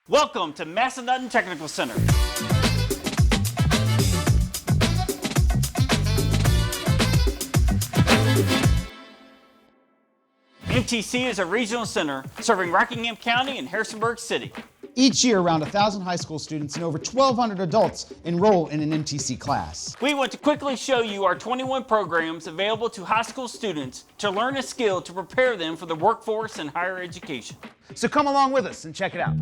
Welcome to Massanutten Technical Center. MTC is a regional center serving Rockingham County and Harrisonburg City. Each year, around 1,000 high school students and over 1,200 adults enroll in an MTC class. We want to quickly show you our 21 programs available to high school students to learn a skill to prepare them for the workforce and higher education. So come along with us and check it out.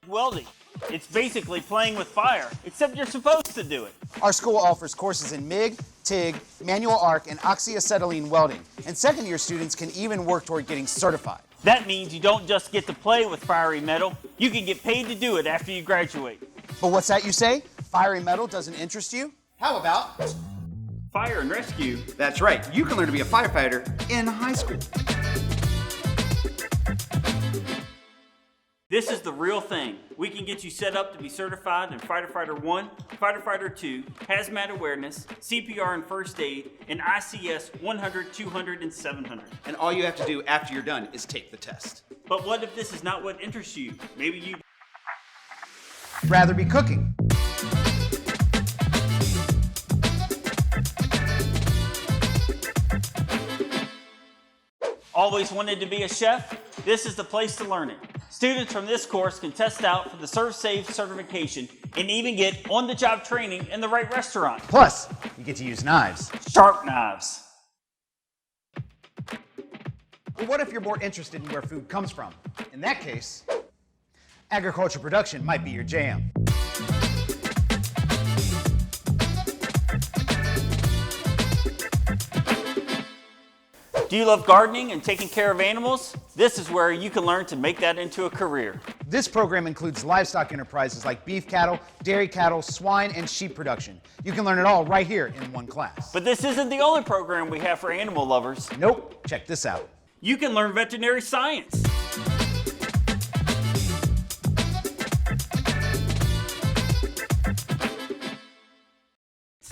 Welding. It's basically playing with fire, except you're supposed to do it. Our school offers courses in MIG, TIG, manual arc, and oxyacetylene welding. And second-year students can even work toward getting certified. That means you don't just get to play with fiery metal, you can get paid to do it after you graduate. But what's that you say? Fiery metal doesn't interest you? How about fire and rescue? That's right. You can learn to be a firefighter in high school. This is the real thing. We can get you set up to be certified in Fighter Fighter 1, Fighter Fighter 2, Hazmat Awareness, CPR and First Aid, and ICS 100, 200, and 700. And all you have to do after you're done is take the test. But what if this is not what interests you? Maybe you'd rather be cooking. Always wanted to be a chef? This is the place to learn it. Students from this course can test out for the SERVSAFE certification and even get on-the-job training in the right restaurant. Plus, you get to use knives. Sharp knives. But what if you're more interested in where food comes from? In that case, agriculture production might be your jam. Do you love gardening and taking care of animals? This is where you can learn to make that into a career. This program includes livestock enterprises like beef cattle, dairy cattle, swine, and sheep production. You can learn it all right here in one class. But this isn't the only program we have for animal lovers. Nope. Check this out. You can learn veterinary science.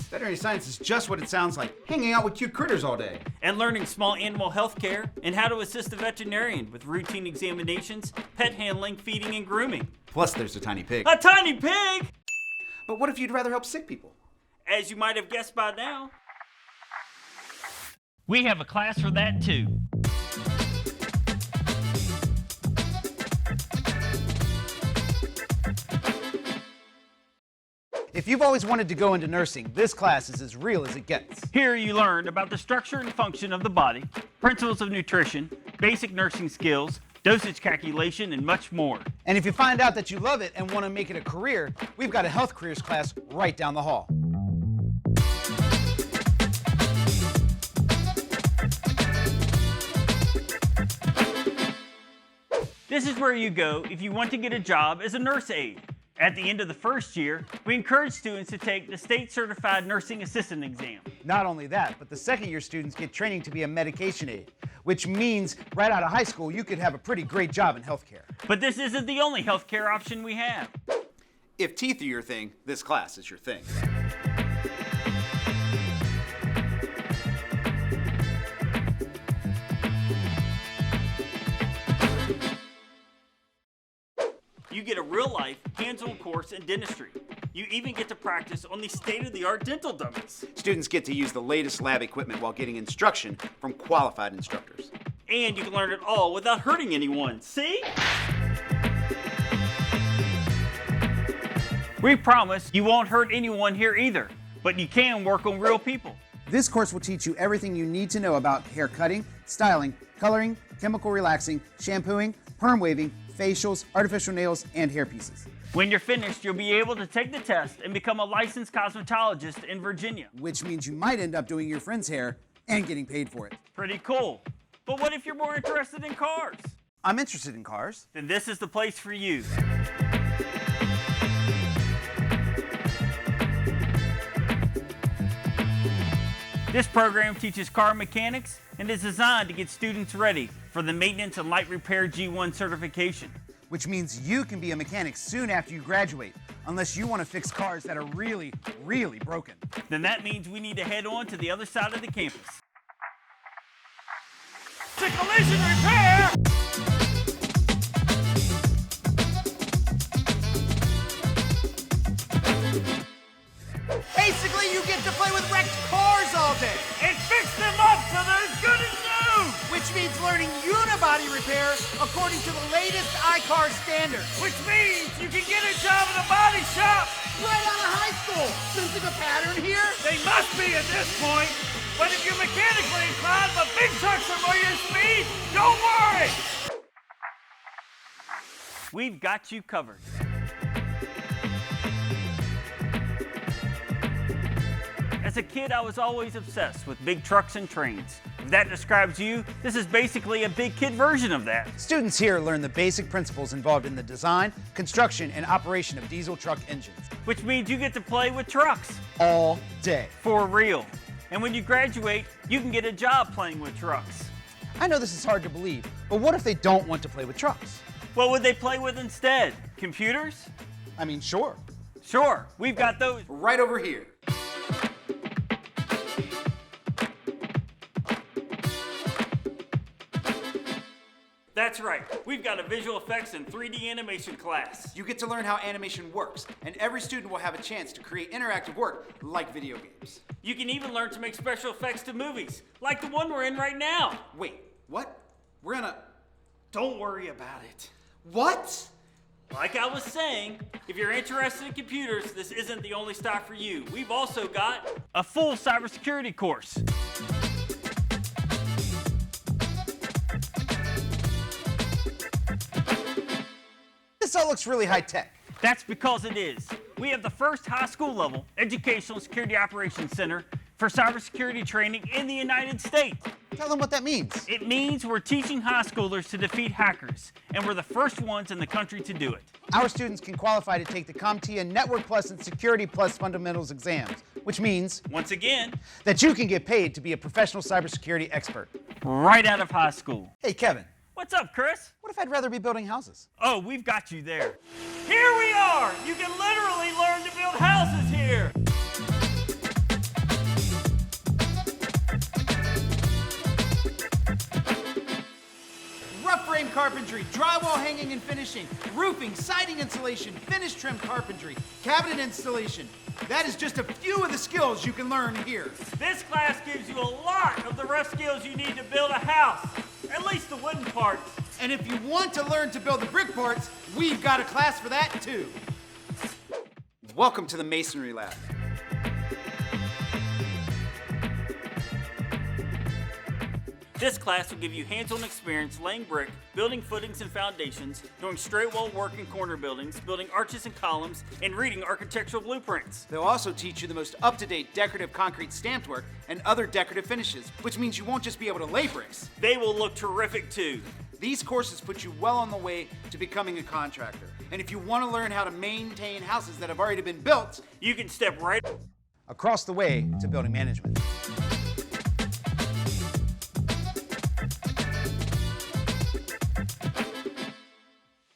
Veterinary science is just what it sounds like, hanging out with cute critters all day. And learning small animal health care and how to assist a veterinarian with routine examinations, pet handling, feeding, and grooming. Plus there's a tiny pig. A tiny pig? But what if you'd rather help sick people? As you might have guessed by now, we have a class for that too. If you've always wanted to go into nursing, this class is as real as it gets. Here you learn about the structure and function of the body, principles of nutrition, basic nursing skills, dosage calculation, and much more. And if you find out that you love it and want to make it a career, we've got a health careers class right down the hall. This is where you go if you want to get a job as a nurse aide. At the end of the first year, we encourage students to take the state certified nursing assistant exam. Not only that, but the second year students get training to be a medication aide, which means right out of high school, you could have a pretty great job in healthcare. But this isn't the only healthcare option we have. If teeth are your thing, this class is your thing. You get a real-life, hands-on course in dentistry. You even get to practice on the state-of-the-art dental dummies. Students get to use the latest lab equipment while getting instruction from qualified instructors. And you can learn it all without hurting anyone, see? We promise you won't hurt anyone here either, but you can work on real people. This course will teach you everything you need to know about hair cutting, styling, coloring, chemical relaxing, shampooing, perm waving, facials, artificial nails, and hair pieces. When you're finished, you'll be able to take the test and become a licensed cosmetologist in Virginia. Which means you might end up doing your friend's hair and getting paid for it. Pretty cool. But what if you're more interested in cars? I'm interested in cars. Then this is the place for you. This program teaches car mechanics and is designed to get students ready for the Maintenance and Light Repair G1 certification. Which means you can be a mechanic soon after you graduate, unless you want to fix cars that are really, really broken. Then that means we need to head on to the other side of the campus. To collision repair! Basically, you get to play with wrecked cars all day, And fix them up so they're as good as new! which means learning unibody repair according to the latest iCar standards. Which means you can get a job in a body shop! Right out of high school! Sensing a pattern here? They must be at this point! But if you're mechanically inclined but big trucks are more your speed, don't worry! We've got you covered. As a kid, I was always obsessed with big trucks and trains. If that describes you, this is basically a big kid version of that. Students here learn the basic principles involved in the design, construction, and operation of diesel truck engines. Which means you get to play with trucks. All day. For real. And when you graduate, you can get a job playing with trucks. I know this is hard to believe, but what if they don't want to play with trucks? What would they play with instead? Computers? I mean, sure. Sure, we've got those. Right over here. That's right, we've got a visual effects and 3D animation class. You get to learn how animation works, and every student will have a chance to create interactive work like video games. You can even learn to make special effects to movies, like the one we're in right now. Wait, what? We're gonna... Don't worry about it. What? Like I was saying, if you're interested in computers, this isn't the only stop for you. We've also got a full cybersecurity course. This all looks really high-tech. That's because it is. We have the first high school level educational security operations center for cybersecurity training in the United States. Tell them what that means. It means we're teaching high schoolers to defeat hackers, and we're the first ones in the country to do it. Our students can qualify to take the COMPTIA Network Plus and Security Plus Fundamentals exams, which means Once again, that you can get paid to be a professional cybersecurity expert. right out of high school. Hey, Kevin, What's up, Chris? what if I'd rather be building houses? Oh, we've got you there. Here we are! You can literally learn to build houses here! Rough frame carpentry, drywall hanging and finishing, roofing, siding insulation, finish trim carpentry, cabinet installation. That is just a few of the skills you can learn here. This class gives you a lot of the rough skills you need to build a house, at least the wooden parts. And if you want to learn to build the brick parts, we've got a class for that too. Welcome to the Masonry Lab. This class will give you hands-on experience laying brick, building footings and foundations, doing straight wall work in corner buildings, building arches and columns, and reading architectural blueprints. They'll also teach you the most up-to-date decorative concrete stamped work and other decorative finishes, which means you won't just be able to lay bricks. They will look terrific too. These courses put you well on the way to becoming a contractor. And if you want to learn how to maintain houses that have already been built, You can step right Across the way to building management.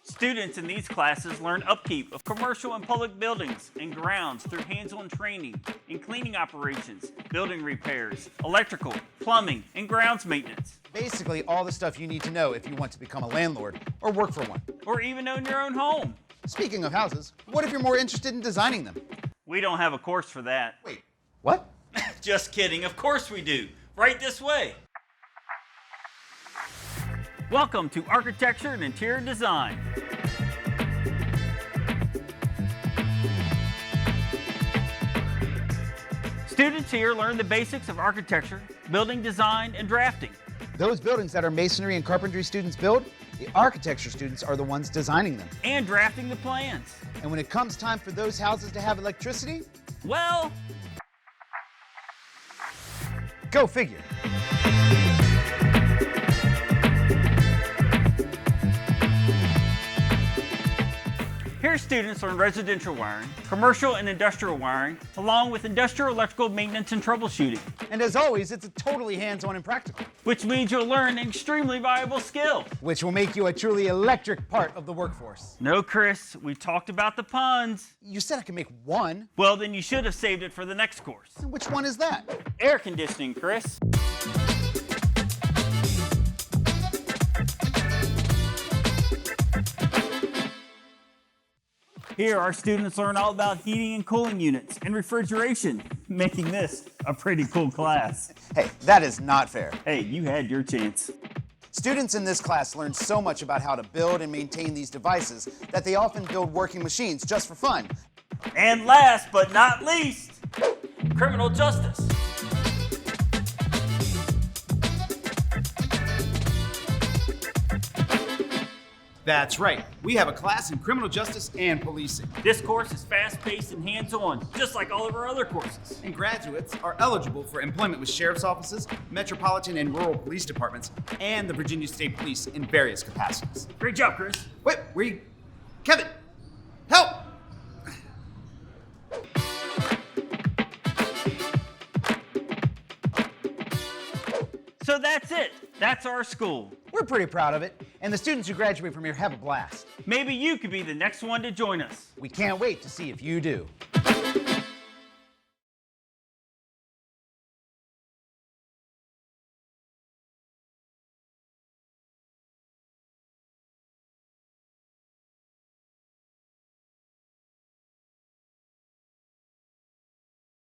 Students in these classes learn upkeep of commercial and public buildings and grounds through hands-on training in cleaning operations, building repairs, electrical, plumbing, and grounds maintenance. Basically, all the stuff you need to know if you want to become a landlord or work for one. Or even own your own home. Speaking of houses, what if you're more interested in designing them? We don't have a course for that. Wait, what? Just kidding, of course we do. Right this way. Welcome to Architecture and Interior Design. Students here learn the basics of architecture, building design, and drafting. Those buildings that our masonry and carpentry students build, the architecture students are the ones designing them. And drafting the plans. And when it comes time for those houses to have electricity, Well, go figure. Here, students learn residential wiring, commercial and industrial wiring, along with industrial electrical maintenance and troubleshooting. And as always, it's totally hands-on and practical, Which means you'll learn an extremely valuable skill. which will make you a truly electric part of the workforce. No, Chris, we talked about the puns. You said I could make one. Well, then you should have saved it for the next course. Which one is that? Air conditioning, Chris. Here, our students learn all about heating and cooling units and refrigeration, making this a pretty cool class. Hey, that is not fair. Hey, you had your chance. Students in this class learn so much about how to build and maintain these devices that they often build working machines just for fun. And last but not least, criminal justice. That's right. We have a class in criminal justice and policing. This course is fast-paced and hands-on, just like all of our other courses. And graduates are eligible for employment with sheriff's offices, metropolitan and rural police departments, and the Virginia State Police in various capacities. Great job, Chris. Wait, where you? Kevin, help! So that's it. That's our school. We're pretty proud of it, and the students who graduate from here have a blast. Maybe you could be the next one to join us. We can't wait to see if you do.